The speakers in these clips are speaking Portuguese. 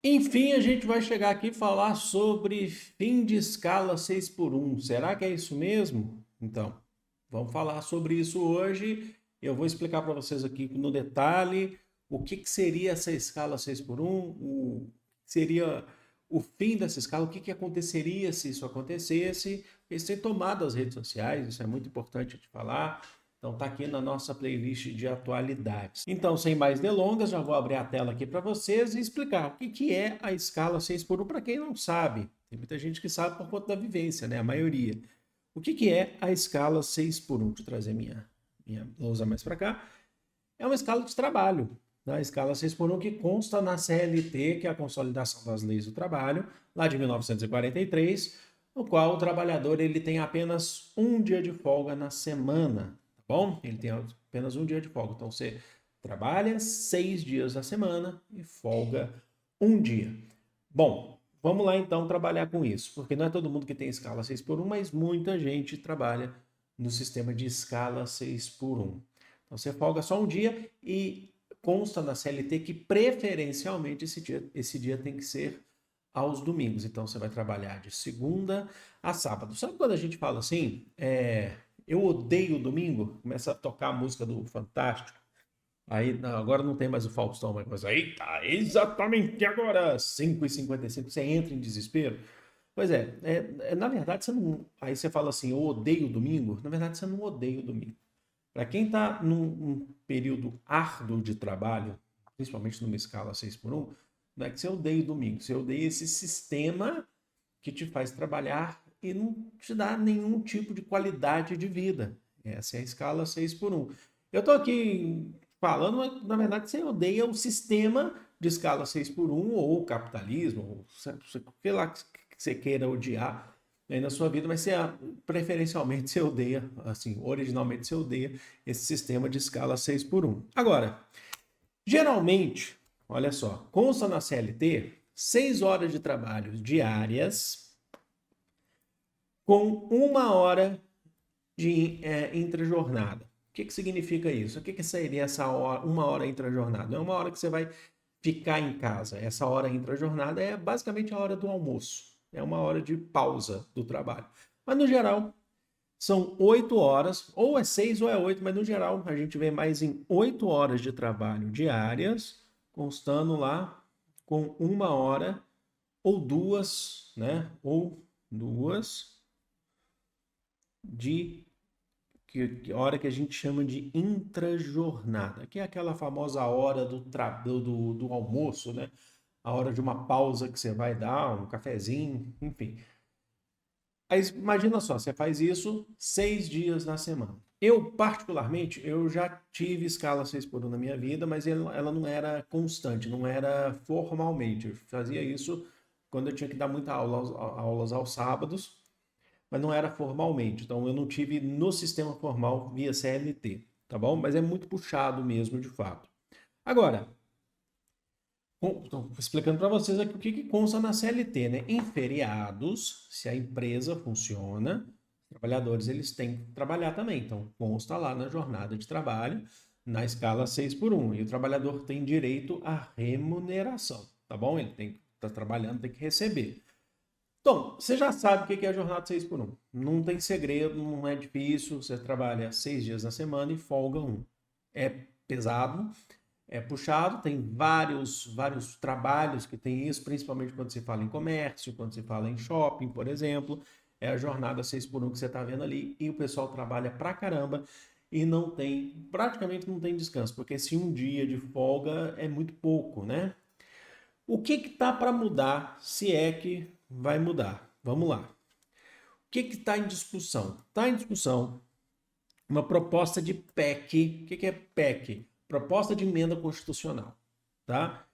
Enfim, a gente vai chegar aqui e falar sobre fim de escala 6 por um. Será que é isso mesmo? Então, vamos falar sobre isso hoje. Eu vou explicar para vocês aqui no detalhe o que seria essa escala 6 por um, seria o fim dessa escala, o que aconteceria se isso acontecesse. Isso tem tomado as redes sociais, isso é muito importante de falar. Então tá aqui na nossa playlist de atualidades. Então, sem mais delongas, já vou abrir a tela aqui para vocês e explicar o que é a escala 6 por um para quem não sabe. Tem muita gente que sabe por conta da vivência, né? A maioria. O que é a escala 6 por um? Deixa eu trazer minha lousa mais para cá. É uma escala de trabalho. Né? A escala 6 por um que consta na CLT, que é a Consolidação das Leis do Trabalho, lá de 1943, no qual o trabalhador ele tem apenas um dia de folga na semana. Bom, ele tem apenas um dia de folga. Então você trabalha 6 dias na semana e folga um dia. Bom, vamos lá então trabalhar com isso, porque não é todo mundo que tem escala 6 por um, mas muita gente trabalha no sistema de escala 6 por um. Então você folga só um dia e consta na CLT que preferencialmente esse dia tem que ser aos domingos. Então você vai trabalhar de segunda a sábado. Sabe quando a gente fala assim, eu odeio o domingo? Começa a tocar a música do Fantástico. Aí não, agora não tem mais o Faustão, mas aí tá exatamente agora, 5h55, você entra em desespero. Pois na verdade você não. Aí você fala assim, eu odeio o domingo. Na verdade, você não odeia o domingo. Para quem está num período árduo de trabalho, principalmente numa escala 6 por um, não é que você odeia o domingo, você odeia esse sistema que te faz trabalhar e não te dá nenhum tipo de qualidade de vida. Essa é a escala 6 por um. Eu estou aqui falando, mas na verdade você odeia o sistema de escala 6 por um ou o capitalismo, ou sei lá que você queira odiar aí na sua vida, mas preferencialmente você odeia, assim, originalmente você odeia esse sistema de escala 6 por um. Agora, geralmente, olha só, consta na CLT 6 horas de trabalho diárias com 1 hora de intrajornada. O que significa isso? O que seria essa hora, 1 hora intrajornada? Não é uma hora que você vai ficar em casa. Essa hora intrajornada é basicamente a hora do almoço. É uma hora de pausa do trabalho. Mas no geral, são 8 horas, ou é 6 ou é 8, mas no geral a gente vê mais em 8 horas de trabalho diárias, constando lá com 1 hora ou duas, né? Ou duas de hora que a gente chama de intrajornada, que é aquela famosa hora do almoço, né? A hora de uma pausa que você vai dar, um cafezinho, enfim. Aí imagina só, você faz isso 6 dias na semana. Eu, particularmente, eu já tive escala 6 por um na minha vida, mas ela não era constante, não era formalmente. Eu fazia isso quando eu tinha que dar muita aula, aulas aos sábados, mas não era formalmente. Então eu não tive no sistema formal via CLT, tá bom? Mas é muito puxado mesmo, de fato. Agora, estou explicando para vocês aqui o que consta na CLT, né? Em feriados, se a empresa funciona, os trabalhadores eles têm que trabalhar também. Então, consta lá na jornada de trabalho, na escala 6 por um. E o trabalhador tem direito à remuneração, tá bom? Ele tem que estar trabalhando, tem que receber. Então, você já sabe o que é a jornada 6 por um. Não tem segredo, não é difícil. Você trabalha 6 dias na semana e folga um. É pesado, é puxado, tem vários trabalhos que tem isso, principalmente quando se fala em comércio, quando se fala em shopping, por exemplo. É a jornada 6 por um que você está vendo ali e o pessoal trabalha pra caramba e praticamente não tem descanso, porque se um dia de folga é muito pouco, né? O que está para mudar, se é que vai mudar? Vamos lá. O que está em discussão? Está em discussão uma proposta de PEC. O que é PEC? Proposta de emenda constitucional, tá?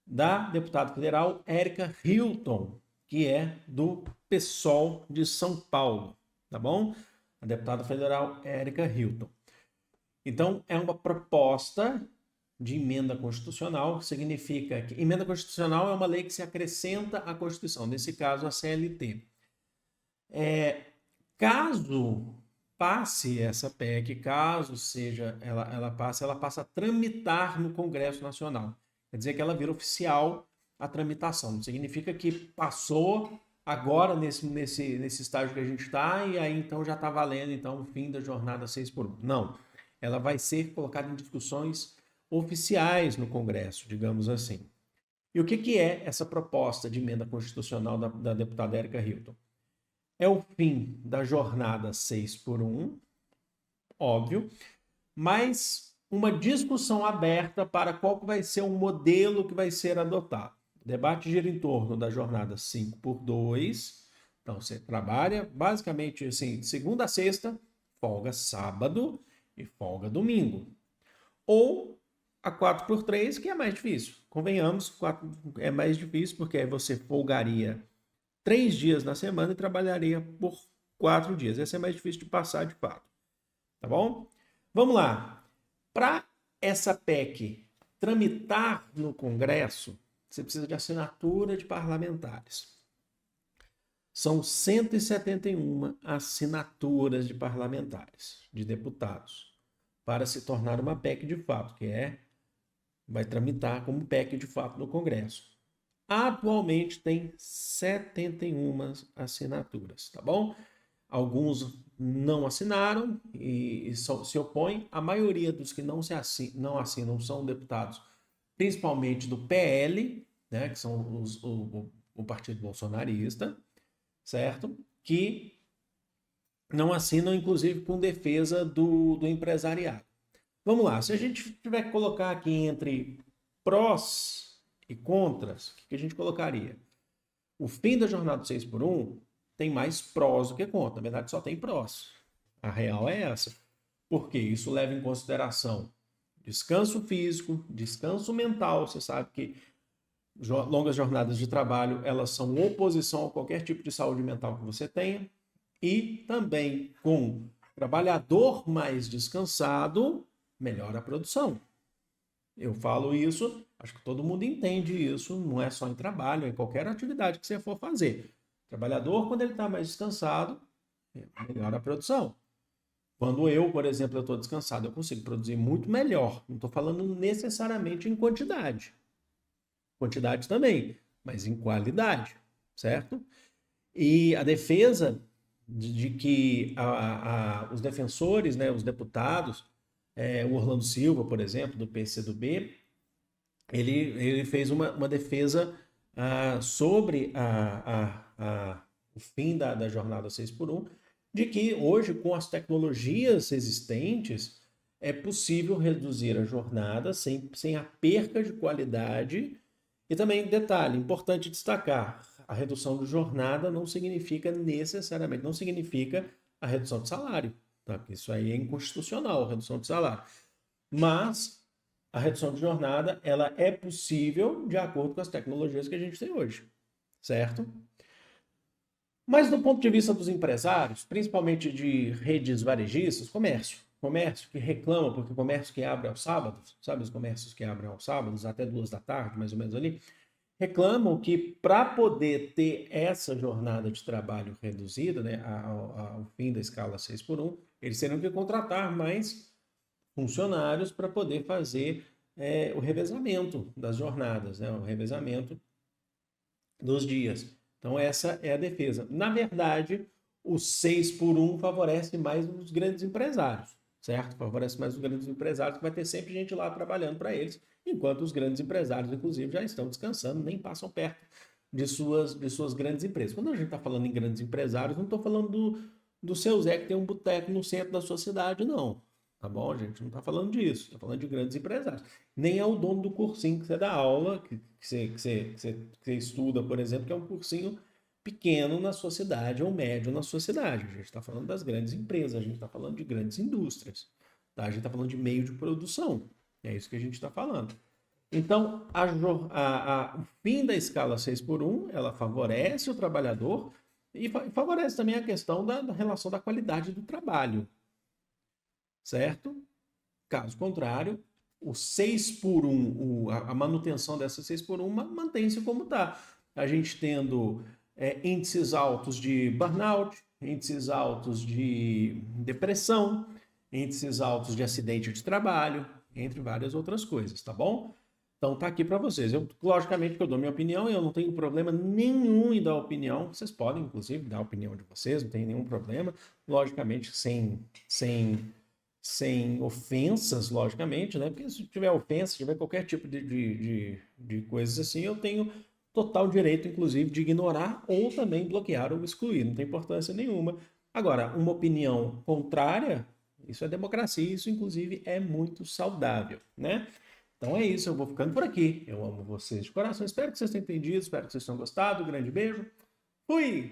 Da deputada federal Érica Hilton, que é do PSOL de São Paulo, tá bom? A deputada federal Érica Hilton. Então, é uma proposta de emenda constitucional, que significa que emenda constitucional é uma lei que se acrescenta à Constituição, nesse caso a CLT. Caso passe essa PEC, caso seja ela passa a tramitar no Congresso Nacional. Quer dizer que ela vira oficial a tramitação. Não significa que passou agora nesse estágio que a gente está e aí então já está valendo então o fim da jornada 6x1. Não. Ela vai ser colocada em discussões oficiais no Congresso, digamos assim. E o que é essa proposta de emenda constitucional da deputada Érica Hilton? É o fim da jornada 6x1, óbvio, mas uma discussão aberta para qual vai ser o modelo que vai ser adotado. O debate gira em torno da jornada 5x2, então você trabalha basicamente assim, de segunda a sexta, folga sábado e folga domingo. Ou a 4x3, que é mais difícil. Convenhamos, é mais difícil porque aí você folgaria 3 dias na semana e trabalharia por 4 dias. Esse é mais difícil de passar de fato. Tá bom? Vamos lá. Para essa PEC tramitar no Congresso, você precisa de assinatura de parlamentares. São 171 assinaturas de parlamentares, de deputados, para se tornar uma PEC de fato, vai tramitar como PEC de fato no Congresso. Atualmente tem 71 assinaturas, tá bom? Alguns não assinaram e se opõem. A maioria dos que não assinam são deputados, principalmente do PL, né, que são o partido bolsonarista, certo? Que não assinam, inclusive, com defesa do empresariado. Vamos lá, se a gente tiver que colocar aqui entre prós e contras, o que a gente colocaria? O fim da jornada 6x1 tem mais prós do que contras. Na verdade, só tem prós. A real é essa. Porque isso leva em consideração descanso físico, descanso mental. Você sabe que longas jornadas de trabalho, elas são oposição a qualquer tipo de saúde mental que você tenha. E também com trabalhador mais descansado, melhora a produção. Eu falo isso, acho que todo mundo entende isso, não é só em trabalho, é em qualquer atividade que você for fazer. O trabalhador, quando ele está mais descansado, melhora a produção. Quando eu, por exemplo, estou descansado, eu consigo produzir muito melhor. Não estou falando necessariamente em quantidade. Quantidade também, mas em qualidade, certo? E a defesa de que os defensores, né, os deputados, o Orlando Silva, por exemplo, do PCdoB, ele fez uma defesa sobre o fim da jornada 6x1, de que hoje, com as tecnologias existentes, é possível reduzir a jornada sem a perca de qualidade. E também, detalhe, importante destacar, a redução de jornada não significa necessariamente, não significa a redução de salário. Tá? Isso aí é inconstitucional, a redução de salário. Mas a redução de jornada, ela é possível de acordo com as tecnologias que a gente tem hoje, certo? Mas do ponto de vista dos empresários, principalmente de redes varejistas, comércio que reclama, porque o comércio que abre aos sábados, sabe os comércios que abrem aos sábados, até 2 da tarde, mais ou menos ali, reclamam que para poder ter essa jornada de trabalho reduzida, né, ao fim da escala 6x1, eles terão que contratar mais funcionários para poder fazer o revezamento das jornadas, né, o revezamento dos dias. Então essa é a defesa. Na verdade, o 6x1 favorece mais os grandes empresários, certo? Favorece mais os grandes empresários, que vai ter sempre gente lá trabalhando para eles, enquanto os grandes empresários, inclusive, já estão descansando, nem passam perto de suas grandes empresas. Quando a gente está falando em grandes empresários, não estou falando do seu Zé que tem um boteco no centro da sua cidade, não. Tá bom, gente? Não está falando disso. Está falando de grandes empresários. Nem é o dono do cursinho que você dá aula, que você estuda, por exemplo, que é um cursinho pequeno na sua cidade ou médio na sua cidade. A gente está falando das grandes empresas, a gente está falando de grandes indústrias. Tá? A gente está falando de meio de produção. É isso que a gente está falando. Então, o fim da escala 6x1, ela favorece o trabalhador e favorece também a questão da relação da qualidade do trabalho. Certo? Caso contrário, o 6x1, a manutenção dessa 6x1 mantém-se como está. A gente tendo índices altos de burnout, índices altos de depressão, índices altos de acidente de trabalho, entre várias outras coisas, tá bom? Então tá aqui para vocês. Logicamente que eu dou minha opinião e eu não tenho problema nenhum em dar opinião. Vocês podem, inclusive, dar a opinião de vocês, não tem nenhum problema. Logicamente, sem ofensas, logicamente, né? Porque se tiver ofensa, se tiver qualquer tipo de coisas assim, eu tenho total direito, inclusive, de ignorar ou também bloquear ou excluir. Não tem importância nenhuma. Agora, uma opinião contrária, isso é democracia, isso, inclusive, é muito saudável, né? Então é isso, eu vou ficando por aqui. Eu amo vocês de coração. Espero que vocês tenham entendido, espero que vocês tenham gostado. Um grande beijo. Fui!